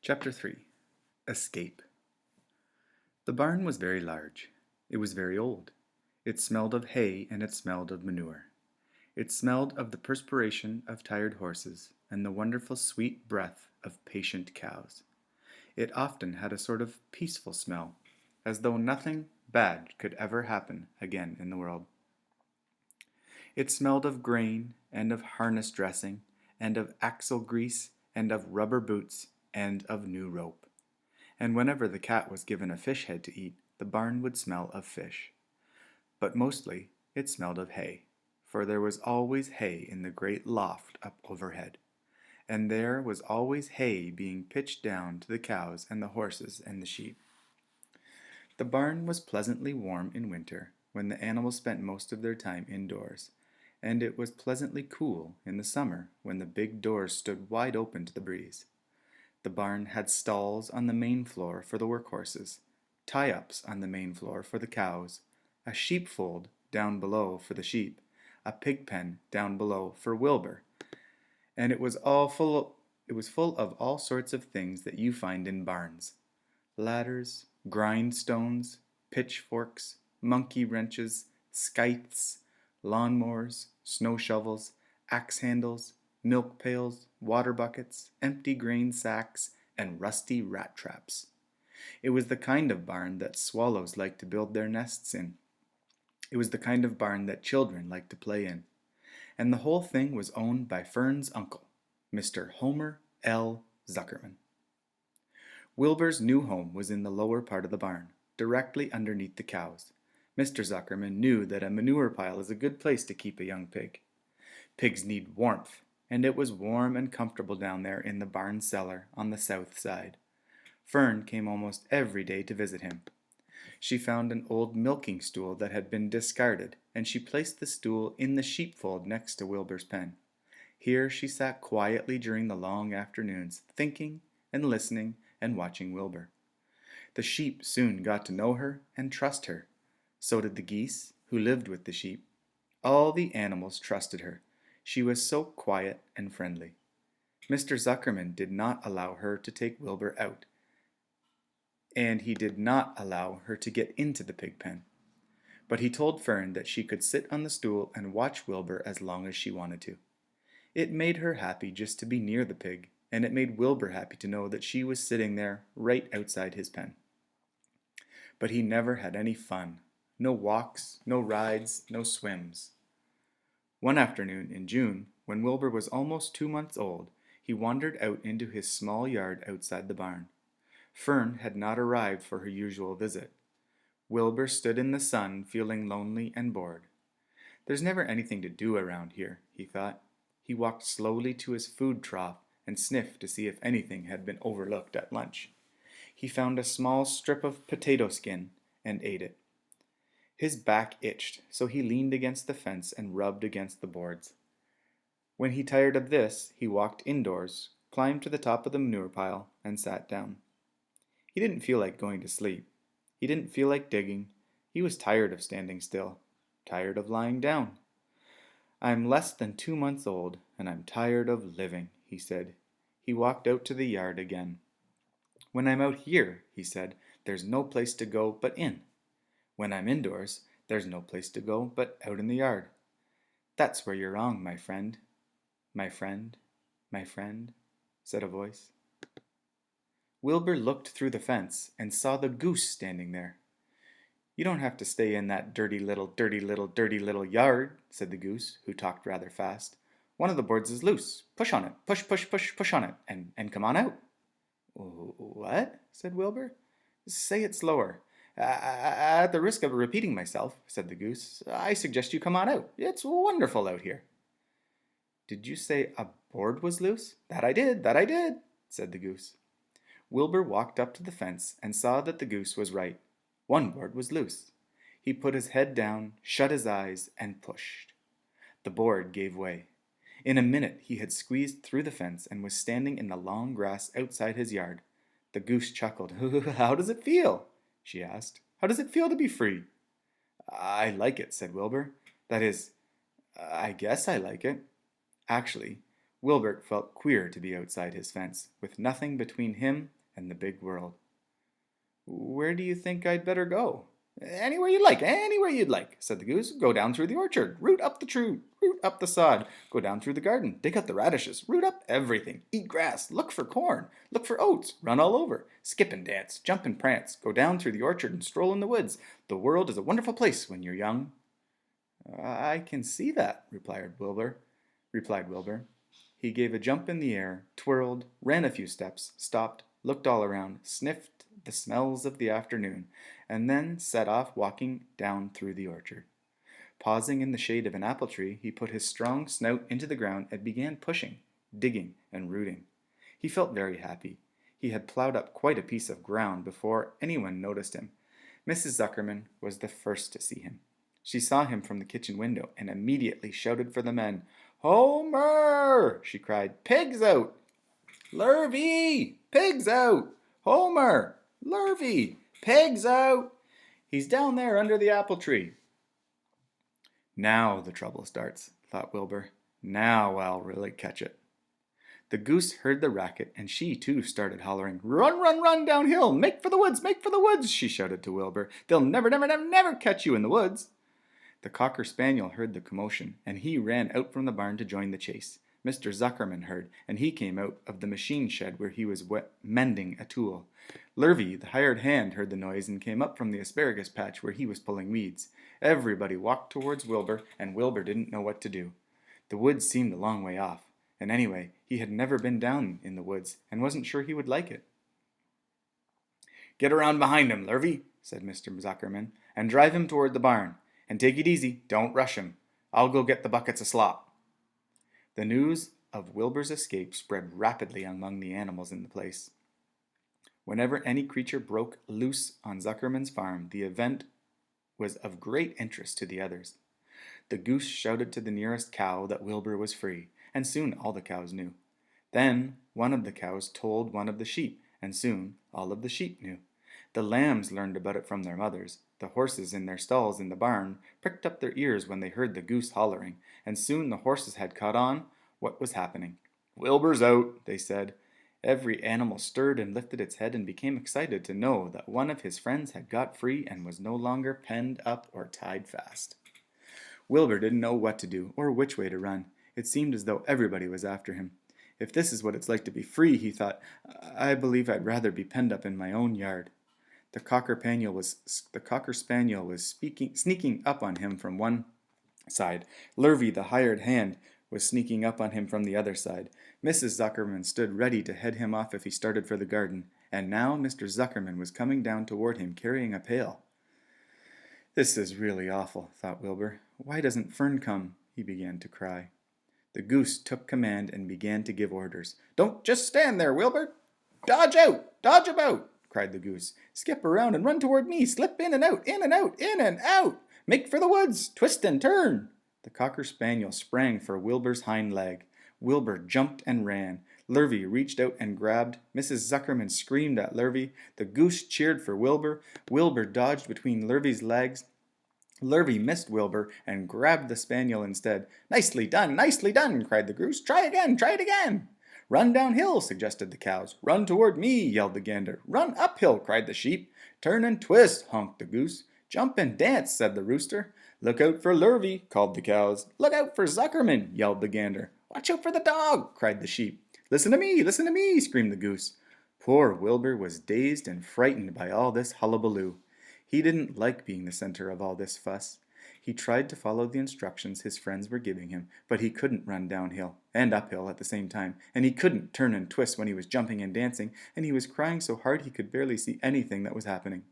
Chapter 3 Escape. The barn was very large. It was very old. It smelled of hay and it smelled of manure. It smelled of the perspiration of tired horses and the wonderful sweet breath of patient cows. It often had a sort of peaceful smell, as though nothing bad could ever happen again in the world. It smelled of grain and of harness dressing and of axle grease and of rubber boots and of new rope. And whenever the cat was given a fish head to eat, the barn would smell of fish. But mostly it smelled of hay, for there was always hay in the great loft up overhead, and there was always hay being pitched down to the cows and the horses and the sheep. The barn was pleasantly warm in winter, when the animals spent most of their time indoors, and it was pleasantly cool in the summer, when the big doors stood wide open to the breeze. The barn had stalls on the main floor for the work horses, tie-ups on the main floor for the cows, a sheepfold down below for the sheep, a pig pen down below for Wilbur, and it was full of all sorts of things that you find in barns: ladders, grindstones, pitchforks, monkey wrenches, scythes, lawnmowers, snow shovels, axe handles, milk pails, water buckets, empty grain sacks, and rusty rat traps. It was the kind of barn that swallows like to build their nests in. It was the kind of barn that children like to play in. And the whole thing was owned by Fern's uncle, Mr. Homer L. Zuckerman. Wilbur's new home was in the lower part of the barn, directly underneath the cows. Mr. Zuckerman knew that a manure pile is a good place to keep a young pig. Pigs need warmth, and it was warm and comfortable down there in the barn cellar on the south side. Fern came almost every day to visit him. She found an old milking stool that had been discarded, and she placed the stool in the sheepfold next to Wilbur's pen. Here she sat quietly during the long afternoons, thinking and listening and watching Wilbur. The sheep soon got to know her and trust her. So did the geese, who lived with the sheep. All the animals trusted her. She was so quiet and friendly. Mr. Zuckerman did not allow her to take Wilbur out, and he did not allow her to get into the pig pen. But he told Fern that she could sit on the stool and watch Wilbur as long as she wanted to. It made her happy just to be near the pig, and it made Wilbur happy to know that she was sitting there right outside his pen. But he never had any fun. No walks, no rides, no swims. One afternoon in June, when Wilbur was almost 2 months old, he wandered out into his small yard outside the barn. Fern had not arrived for her usual visit. Wilbur stood in the sun, feeling lonely and bored. There's never anything to do around here, he thought. He walked slowly to his food trough and sniffed to see if anything had been overlooked at lunch. He found a small strip of potato skin and ate it. His back itched, so he leaned against the fence and rubbed against the boards. When he tired of this, he walked indoors, climbed to the top of the manure pile, and sat down. He didn't feel like going to sleep. He didn't feel like digging. He was tired of standing still, tired of lying down. "I'm less than 2 months old, and I'm tired of living," he said. He walked out to the yard again. "When I'm out here," he said, "there's no place to go but in. When I'm indoors, there's no place to go but out in the yard. That's where you're wrong, my friend." "My friend, my friend," said a voice. Wilbur looked through the fence and saw the goose standing there. "You don't have to stay in that dirty little yard," said the goose, who talked rather fast. "One of the boards is loose. Push on it. Push on it, and come on out." "What?" said Wilbur. "Say it slower." "At the risk of repeating myself," said the goose, "I suggest you come on out. It's wonderful out here." "Did you say a board was loose?" That I did," said the goose. Wilbur walked up to the fence and saw that the goose was right. One board was loose. He put his head down, shut his eyes, and pushed. The board gave way. In a minute he had squeezed through the fence and was standing in the long grass outside his yard. The goose chuckled. "How does it feel?" she asked. "How does it feel to be free?" "I like it," said Wilbur. "That is, I guess I like it." Actually, Wilbur felt queer to be outside his fence, with nothing between him and the big world. "Where do you think I'd better go?" "Anywhere you'd like, anywhere you'd like," said the goose. "Go down through the orchard, root up the tree, root up the sod. Go down through the garden, dig up the radishes, root up everything. Eat grass, look for corn, look for oats, run all over, skip and dance, jump and prance. Go down through the orchard and stroll in the woods. The world is a wonderful place when you're young." "I can see that," replied Wilbur. He gave a jump in the air, twirled, ran a few steps, stopped, looked all around, sniffed the smells of the afternoon, and then set off walking down through the orchard. Pausing in the shade of an apple tree, he put his strong snout into the ground and began pushing, digging, and rooting. He felt very happy. He had plowed up quite a piece of ground before anyone noticed him. Mrs. Zuckerman was the first to see him. She saw him from the kitchen window and immediately shouted for the men. "Homer!" she cried. "Pigs out! Lurvy! Pigs out! Homer! Lurvy! Pigs out! He's down there under the apple tree." "Now the trouble starts," thought Wilbur. "Now I'll really catch it." The goose heard the racket, and she too started hollering. "Run, run, run downhill! Make for the woods! Make for the woods!" she shouted to Wilbur. "They'll never, never, never, never catch you in the woods." The cocker spaniel heard the commotion, and he ran out from the barn to join the chase. Mr. Zuckerman heard, and he came out of the machine shed where he was mending a tool. Lurvy, the hired hand, heard the noise and came up from the asparagus patch where he was pulling weeds. Everybody walked towards Wilbur, and Wilbur didn't know what to do. The woods seemed a long way off, and anyway, he had never been down in the woods and wasn't sure he would like it. "Get around behind him, Lurvy," said Mr. Zuckerman, "and drive him toward the barn. And take it easy, don't rush him. I'll go get the buckets of slop." The news of Wilbur's escape spread rapidly among the animals in the place. Whenever any creature broke loose on Zuckerman's farm, the event was of great interest to the others. The goose shouted to the nearest cow that Wilbur was free, and soon all the cows knew. Then one of the cows told one of the sheep, and soon all of the sheep knew. The lambs learned about it from their mothers. The horses in their stalls in the barn pricked up their ears when they heard the goose hollering, and soon the horses had caught on what was happening. "Wilbur's out," they said. Every animal stirred and lifted its head and became excited to know that one of his friends had got free and was no longer penned up or tied fast. Wilbur didn't know what to do or which way to run. It seemed as though everybody was after him. "If this is what it's like to be free," he thought, "I believe I'd rather be penned up in my own yard." The cocker spaniel was sneaking up on him from one side. Lurvy, the hired hand, was sneaking up on him from the other side. Mrs. Zuckerman stood ready to head him off if he started for the garden, and now Mr. Zuckerman was coming down toward him carrying a pail. "This is really awful," thought Wilbur. "Why doesn't Fern come?" He began to cry. The goose took command and began to give orders. "Don't just stand there, Wilbur. Dodge out! Dodge about!" cried the goose. "Skip around and run toward me. Slip in and out, in and out, in and out. Make for the woods. Twist and turn." The cocker spaniel sprang for Wilbur's hind leg. Wilbur jumped and ran. Lurvy reached out and grabbed. Mrs. Zuckerman screamed at Lurvy. The goose cheered for Wilbur. Wilbur dodged between Lurvy's legs. Lurvy missed Wilbur and grabbed the spaniel instead. Nicely done, cried the goose. Try it again. "Run downhill," suggested the cows. "Run toward me," yelled the gander. "Run uphill," cried the sheep. "Turn and twist," honked the goose. "Jump and dance," said the rooster. "Look out for Lurvy," called the cows. "Look out for Zuckerman," yelled the gander. "Watch out for the dog," cried the sheep. Listen to me," screamed the goose. Poor Wilbur was dazed and frightened by all this hullabaloo. He didn't like being the center of all this fuss. He tried to follow the instructions his friends were giving him, but he couldn't run downhill and uphill at the same time, and he couldn't turn and twist when he was jumping and dancing, and he was crying so hard he could barely see anything that was happening.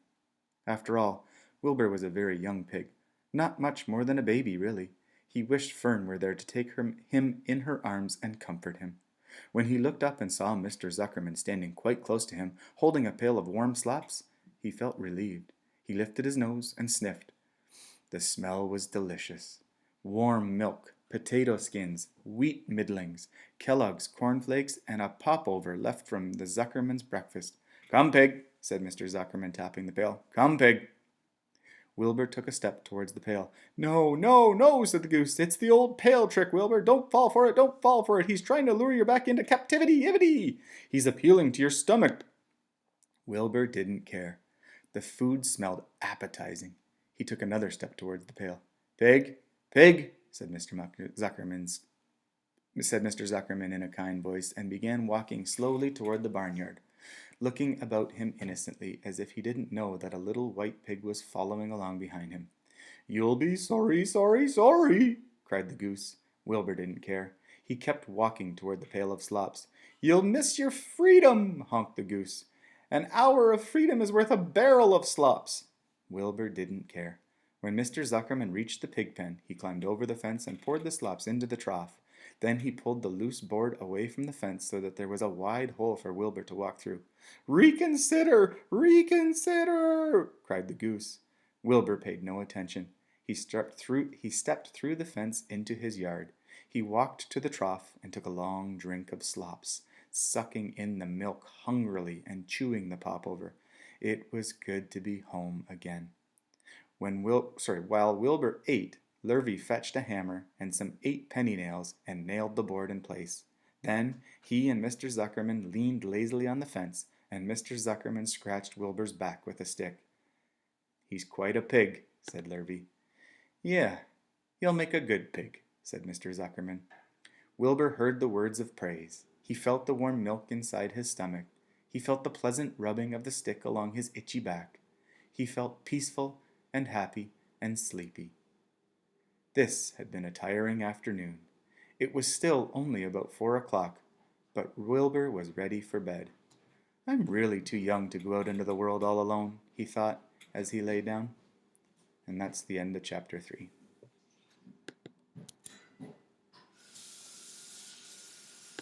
After all, Wilbur was a very young pig, not much more than a baby, really. He wished Fern were there to take him in her arms and comfort him. When he looked up and saw Mr. Zuckerman standing quite close to him, holding a pail of warm slops, he felt relieved. He lifted his nose and sniffed. The smell was delicious. Warm milk, potato skins, wheat middlings, Kellogg's cornflakes, and a popover left from the Zuckerman's breakfast. "Come, pig," said Mr. Zuckerman, tapping the pail. "Come, pig." Wilbur took a step towards the pail. "No, no, no," said the goose. "It's the old pail trick, Wilbur. Don't fall for it. He's trying to lure you back into captivity. He's appealing to your stomach." Wilbur didn't care. The food smelled appetizing. He took another step towards the pail. "Pig, pig," said Mr. Zuckerman in a kind voice, and began walking slowly toward the barnyard, looking about him innocently, as if he didn't know that a little white pig was following along behind him. "You'll be sorry, sorry, sorry," cried the goose. Wilbur didn't care. He kept walking toward the pail of slops. "You'll miss your freedom," honked the goose. "An hour of freedom is worth a barrel of slops." Wilbur didn't care. When Mr. Zuckerman reached the pig pen, he climbed over the fence and poured the slops into the trough. Then he pulled the loose board away from the fence so that there was a wide hole for Wilbur to walk through. "Reconsider! Reconsider!" cried the goose. Wilbur paid no attention. He stepped through the fence into his yard. He walked to the trough and took a long drink of slops, sucking in the milk hungrily and chewing the popover. It was good to be home again. While Wilbur ate, Lurvy fetched a hammer and some 8-penny nails and nailed the board in place. Then he and Mr. Zuckerman leaned lazily on the fence, and Mr. Zuckerman scratched Wilbur's back with a stick. "He's quite a pig," said Lurvy. "Yeah, he'll make a good pig," said Mr. Zuckerman. Wilbur heard the words of praise. He felt the warm milk inside his stomach. He felt the pleasant rubbing of the stick along his itchy back. He felt peaceful and happy and sleepy. This had been a tiring afternoon. It was still only about 4 o'clock, but Wilbur was ready for bed. "I'm really too young to go out into the world all alone," he thought as he lay down. And that's the end of chapter 3.